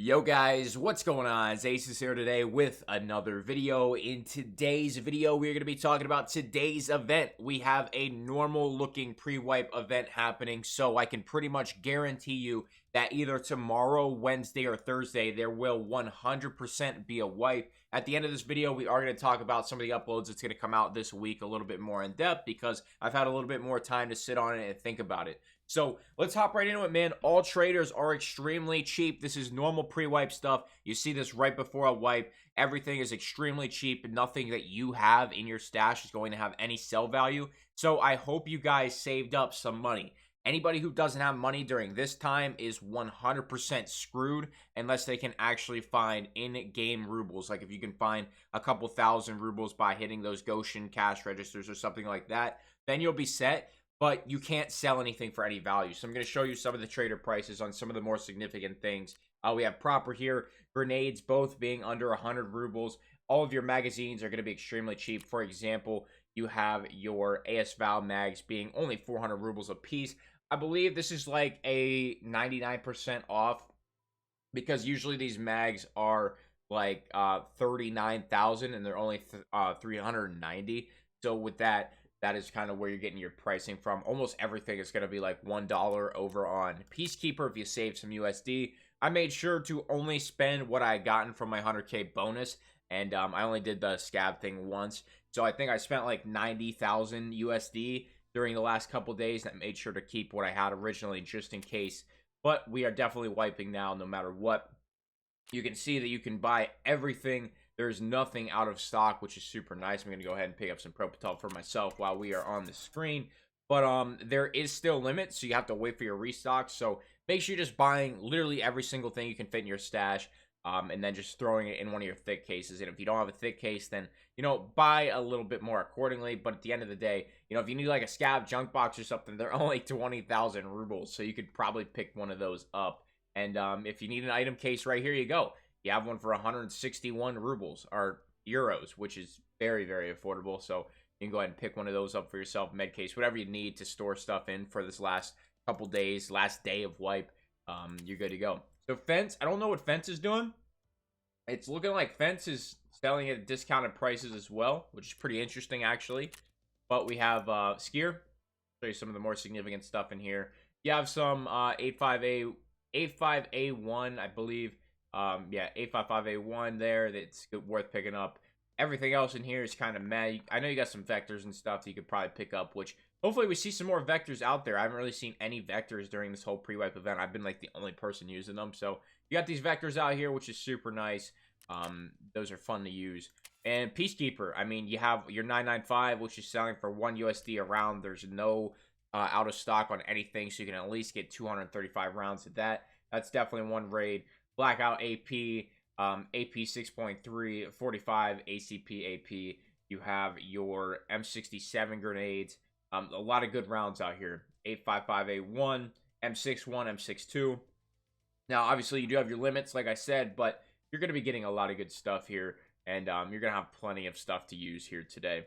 Yo guys, what's going on? It's Aces here today with another video. In today's video, we're going to be talking about today's event. We have a normal looking pre-wipe event happening, so I can pretty much guarantee you that either tomorrow, Wednesday, or Thursday, there will 100% be a wipe. At the end of this video, we are going to talk about some of the uploads that's going to come out this week a little bit more in depth because I've had a little bit more time to sit on it and think about it. So let's hop right into it, man. All traders are extremely cheap. This is normal pre-wipe stuff. You see this right before a wipe. Everything is extremely cheap. Nothing that you have in your stash is going to have any sell value. So I hope you guys saved up some money. Anybody who doesn't have money during this time is 100% screwed unless they can actually find in-game rubles. Like if you can find a couple thousand rubles by hitting those Goshen cash registers or something like that, then you'll be set. But you can't sell anything for any value. So I'm going to show you some of the trader prices on some of the more significant things. We have proper here, grenades both being under 100 rubles. All of your magazines are going to be extremely cheap. For example, you have your AS-Val mags being only 400 rubles a piece. I believe this is like a 99% off because usually these mags are like 39,000 and they're only 390. So with that, that is kind of where you're getting your pricing from. Almost everything is going to be like $1 over on Peacekeeper if you save some USD. I made sure to only spend what I had gotten from my 100K bonus, and I only did the scab thing once. So I think I spent like 90,000 USD during the last couple days, and I made sure to keep what I had originally just in case. But we are definitely wiping now no matter what. You can see that you can buy everything. There's nothing out of stock, which is super nice. I'm going to go ahead and pick up some Propital for myself while we are on the screen. But there is still limits, so you have to wait for your restock. So make sure you're just buying literally every single thing you can fit in your stash, and then just throwing it in one of your thick cases. And if you don't have a thick case, then, buy a little bit more accordingly. But at the end of the day, if you need like a scab junk box or something, they're only 20,000 rubles. So you could probably pick one of those up. And if you need an item case, right here you go. You have one for 161 rubles or euros, which is very, very affordable. So you can go ahead and pick one of those up for yourself, med case, whatever you need to store stuff in for this last couple days, last day of wipe. You're good to go. So Fence, I don't know what Fence is doing. It's looking like Fence is selling at discounted prices as well, which is pretty interesting actually. But we have Skier. Show you some of the more significant stuff in here. You have some 85A1, I believe. Yeah, 855A1 there. That's worth picking up. Everything else in here is kind of meh. I know you got some vectors and stuff that you could probably pick up, which hopefully we see some more vectors out there. I haven't really seen any vectors during this whole pre-wipe event. I've been like the only person using them. So you got these vectors out here, which is super nice. Those are fun to use. And Peacekeeper, I mean, you have your 995, which is selling for 1 USD a round. There's no out of stock on anything, so you can at least get 235 rounds of that. That's definitely one raid. Blackout AP, AP 6.3, 45 ACP AP. You have your M67 grenades. A lot of good rounds out here. 855A1, M61, M62. Now, obviously, you do have your limits, like I said, but you're going to be getting a lot of good stuff here, and you're going to have plenty of stuff to use here today. If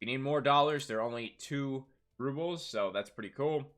you need more dollars, they're only 2 rubles, so that's pretty cool.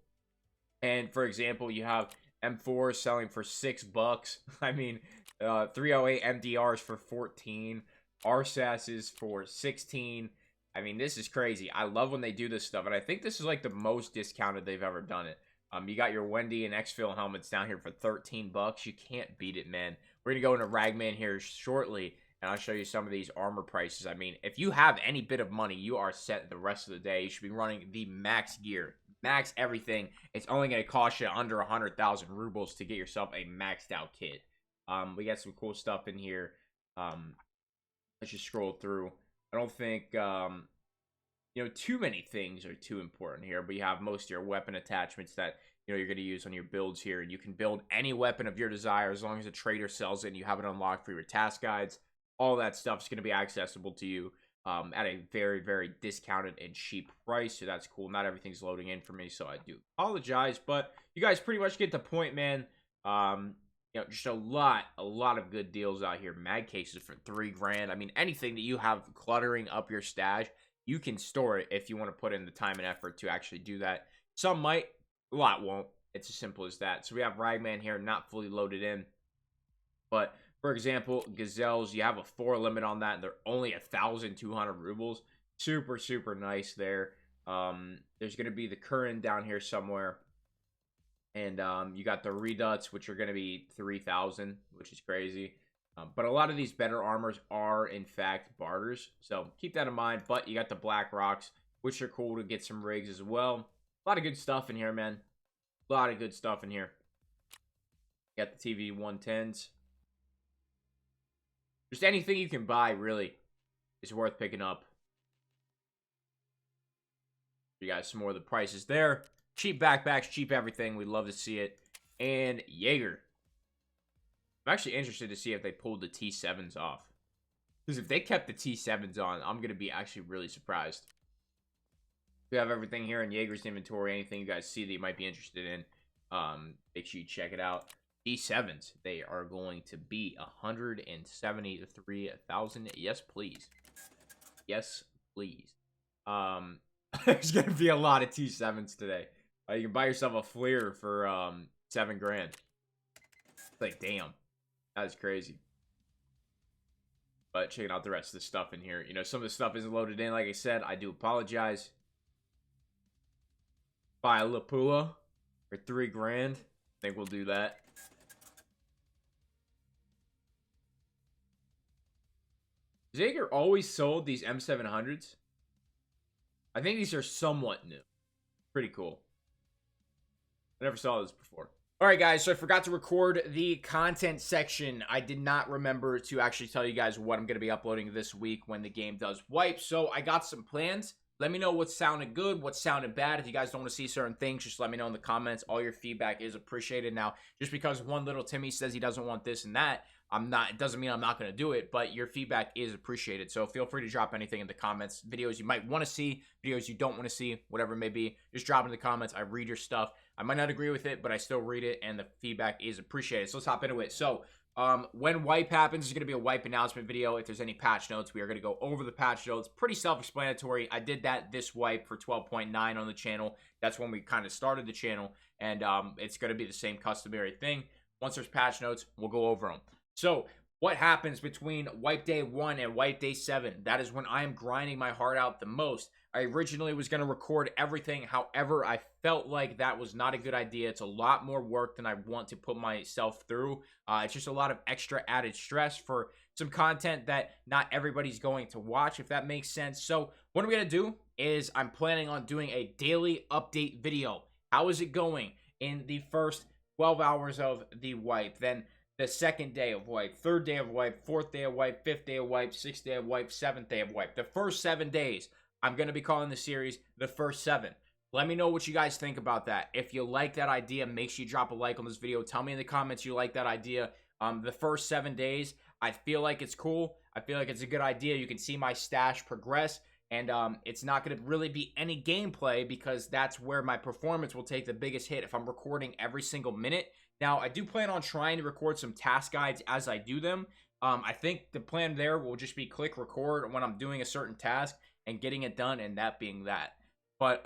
And, for example, you have M4 selling for $6. I mean, 308 MDRs for 14. RSASs for 16. I mean, this is crazy. I love when they do this stuff, and I think this is like the most discounted they've ever done it. You got your Wendy and Exfil helmets down here for 13 bucks. You can't beat it, man. We're gonna go into Ragman here shortly, and I'll show you some of these armor prices. I mean, if you have any bit of money, you are set the rest of the day. You should be running the max gear. Max everything. It's only going to cost you under 100,000 rubles to get yourself a maxed out kit. We got some cool stuff in here. Let's just scroll through. I don't think too many things are too important here, but you have most of your weapon attachments that you're going to use on your builds here. You can build any weapon of your desire as long as a trader sells it and you have it unlocked for your task guides. All that stuff is going to be accessible to you at a very, very discounted and cheap price. So that's cool. Not everything's loading in for me, so I do apologize. But you guys pretty much get the point, man. Just a lot of good deals out here. Mag cases for $3,000. I mean, anything that you have cluttering up your stash, you can store it if you want to put in the time and effort to actually do that. Some might, a lot won't. It's as simple as that. So we have Ragman here, not fully loaded in. But for example, gazelles, you have a 4 limit on that, and they're only 1,200 rubles. Super, super nice there. There's going to be the Curran down here somewhere. And you got the Reduts, which are going to be 3,000, which is crazy. But a lot of these better armors are, in fact, barters. So keep that in mind. But you got the Black Rocks, which are cool to get some rigs as well. A lot of good stuff in here, man. A lot of good stuff in here. You got the TV 110s. Just anything you can buy, really, is worth picking up. You guys some more of the prices there. Cheap backpacks, cheap everything. We'd love to see it. And Jaeger. I'm actually interested to see if they pulled the T7s off. Because if they kept the T7s on, I'm going to be actually really surprised. We have everything here in Jaeger's inventory. Anything you guys see that you might be interested in, make sure you check it out. T7s, they are going to be 173,000. Yes, please. Yes, please. There's going to be a lot of T7s today. You can buy yourself a Fleer for 7 grand. It's like, damn. That is crazy. But checking out the rest of the stuff in here. You know, some of the stuff isn't loaded in. Like I said, I do apologize. Buy a Lapula for 3 grand. I think we'll do that. Jaeger always sold these M700s. I think these are somewhat new. Pretty cool. I never saw this before. Alright guys, so I forgot to record the content section. I did not remember to actually tell you guys what I'm going to be uploading this week when the game does wipe. So I got some plans. Let me know what sounded good, what sounded bad. If you guys don't want to see certain things, just let me know in the comments. All your feedback is appreciated. Now, just because one little Timmy says he doesn't want this and that, it doesn't mean I'm not going to do it, but your feedback is appreciated. So feel free to drop anything in the comments. Videos you might want to see, videos you don't want to see, whatever it may be. Just drop in the comments. I read your stuff. I might not agree with it, but I still read it, and the feedback is appreciated. So let's hop into it. So when wipe happens, there's going to be a wipe announcement video. If there's any patch notes, we are going to go over the patch notes. Pretty self-explanatory. I did that this wipe for 12.9 on the channel. That's when we kind of started the channel, and it's going to be the same customary thing. Once there's patch notes, we'll go over them. So what happens between wipe day 1 and wipe day 7? That is when I am grinding my heart out the most. I originally was going to record everything. However, I felt like that was not a good idea. It's a lot more work than I want to put myself through. It's just a lot of extra added stress for some content that not everybody's going to watch, if that makes sense. So what I'm going to do is I'm planning on doing a daily update video. How is it going in the first 12 hours of the wipe? Then the second day of wipe, third day of wipe, fourth day of wipe, fifth day of wipe, sixth day of wipe, seventh day of wipe. The first 7 days, I'm going to be calling the series the first 7. Let me know what you guys think about that. If you like that idea, make sure you drop a like on this video. Tell me in the comments you like that idea. The first 7 days, I feel like it's cool. I feel like it's a good idea. You can see my stash progress. And it's not going to really be any gameplay because that's where my performance will take the biggest hit if I'm recording every single minute. Now, I do plan on trying to record some task guides as I do them. I think the plan there will just be click record when I'm doing a certain task and getting it done, and that being that. But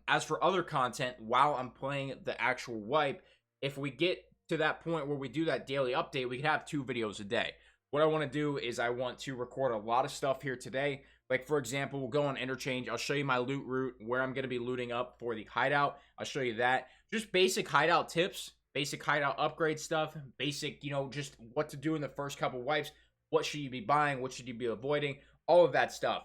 as for other content, while I'm playing the actual wipe, if we get to that point where we do that daily update, we could have 2 videos a day. What I want to do is I want to record a lot of stuff here today. Like, for example, we'll go on interchange. I'll show you my loot route, where I'm going to be looting up for the hideout. I'll show you that. Just basic hideout tips, basic hideout upgrade stuff, basic, you know, just what to do in the first couple wipes. What should you be buying? What should you be avoiding? All of that stuff.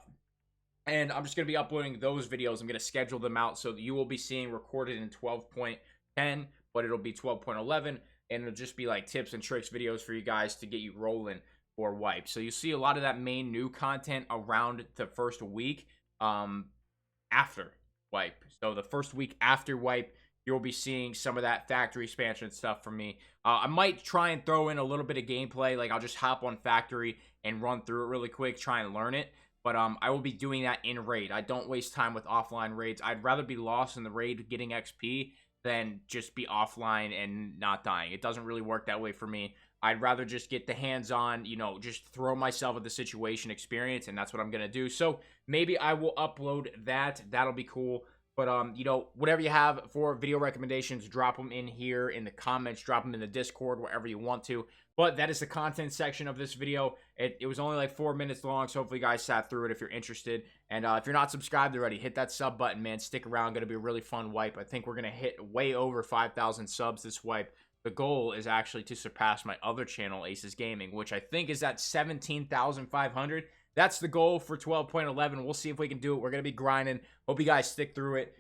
And I'm just going to be uploading those videos. I'm going to schedule them out so that you will be seeing recorded in 12.10, but it'll be 12.11. And it'll just be like tips and tricks videos for you guys to get you rolling for wipe. So you see a lot of that main new content around the first week after wipe. So the first week after wipe, you'll be seeing some of that factory expansion stuff from me. I might try and throw in a little bit of gameplay. Like, I'll just hop on factory and run through it really quick, try and learn it. But I will be doing that in raid. I don't waste time with offline raids. I'd rather be lost in the raid getting XP than just be offline and not dying. It doesn't really work that way for me. I'd rather just get the hands-on, you know, just throw myself at the situation experience, and that's what I'm going to do. So maybe I will upload that. That'll be cool. But you know, whatever you have for video recommendations, drop them in here in the comments, drop them in the Discord, wherever you want to. But that is the content section of this video. It was only like 4 minutes long, so hopefully you guys sat through it if you're interested. And if you're not subscribed already, hit that sub button, man. Stick around. Going to be a really fun wipe. I think we're going to hit way over 5,000 subs this wipe. The goal is actually to surpass my other channel, Acez-Gaming, which I think is at 17,500. That's the goal for 12.11. We'll see if we can do it. We're going to be grinding. Hope you guys stick through it.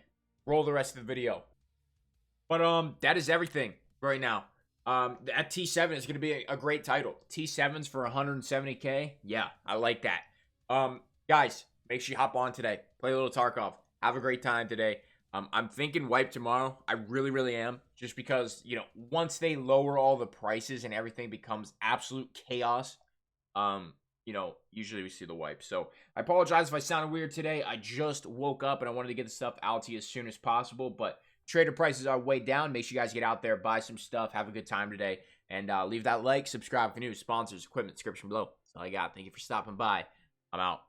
Roll the rest of the video. But that is everything right now. That T7 is going to be a great title. T7s for 170k. Yeah, I like that. Guys, make sure you hop on today. Play a little Tarkov. Have a great time today. I'm thinking wipe tomorrow. I really, really am. Just because, you know, once they lower all the prices and everything becomes absolute chaos, you know, usually we see the wipe. So I apologize if I sounded weird today. I just woke up and I wanted to get the stuff out to you as soon as possible. But trader prices are way down. Make sure you guys get out there, buy some stuff, have a good time today. And leave that like, subscribe for news, sponsors, equipment, description below. That's all I got. Thank you for stopping by. I'm out.